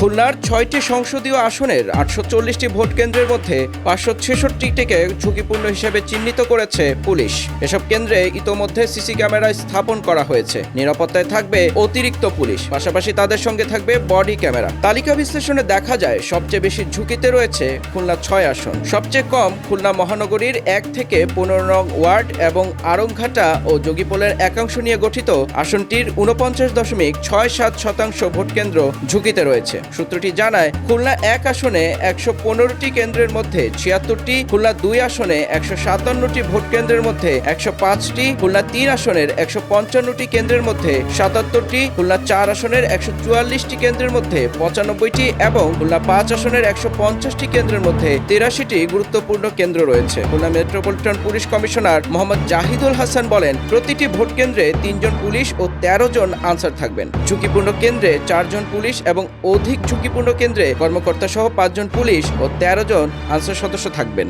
খুলনার ৬টি সংসদীয় আসনের ৮৪০টি ভোট কেন্দ্রের মধ্যে ৫৬৬টিকে ঝুঁকিপূর্ণ হিসেবে চিহ্নিত করেছে পুলিশ। এসব কেন্দ্রে ইতোমধ্যে সিসি ক্যামেরা স্থাপন করা হয়েছে। নিরাপত্তায় থাকবে অতিরিক্ত পুলিশ, পাশাপাশি তাদের সঙ্গে থাকবে বডি ক্যামেরা। তালিকা বিশ্লেষণে দেখা যায় সবচেয়ে বেশি ঝুঁকিতে রয়েছে খুলনা ৬ আসন। সবচেয়ে কম খুলনা মহানগরীর ১ থেকে ১৫ নং ওয়ার্ড এবং আড়ংঘাটা ও যোগীপোলের একাংশ নিয়ে গঠিত আসনটির ৪৯.৬৭% ভোট কেন্দ্র ঝুঁকিতে রয়েছে। সূত্রটি জানায়, খুলনা ১ আসনে ১১৫টি কেন্দ্রের মধ্যে ৭৬টি, খুলনা ২ আসনে ১৫৭টি ভোট কেন্দ্রের মধ্যে ১০৫টি, খুলনা ৩ আসনের ১৫৫টি কেন্দ্রের মধ্যে ৭৭টি, খুলনা ৪ আসনের ১৪৪টি কেন্দ্রের মধ্যে ৯৫টি এবং খুলনা ৫ আসনের ১৫০টি কেন্দ্রের মধ্যে ৮৩টি গুরুত্বপূর্ণ কেন্দ্র রয়েছে। Khulna metropolitan police commissioner Mohammad Zahidul Hasan বলেন, প্রতিটি ভোট কেন্দ্রে ৩ জন পুলিশ ও ১৩ জন আনসার থাকবেন। ঝুঁকিপূর্ণ কেন্দ্রে ৪ জন পুলিশ এবং অধিক ঝুঁকিপূর্ণ কেন্দ্রে কর্মকর্তা সহ ৫ জন পুলিশ ও ১৩ জন আনসার সদস্য থাকবেন।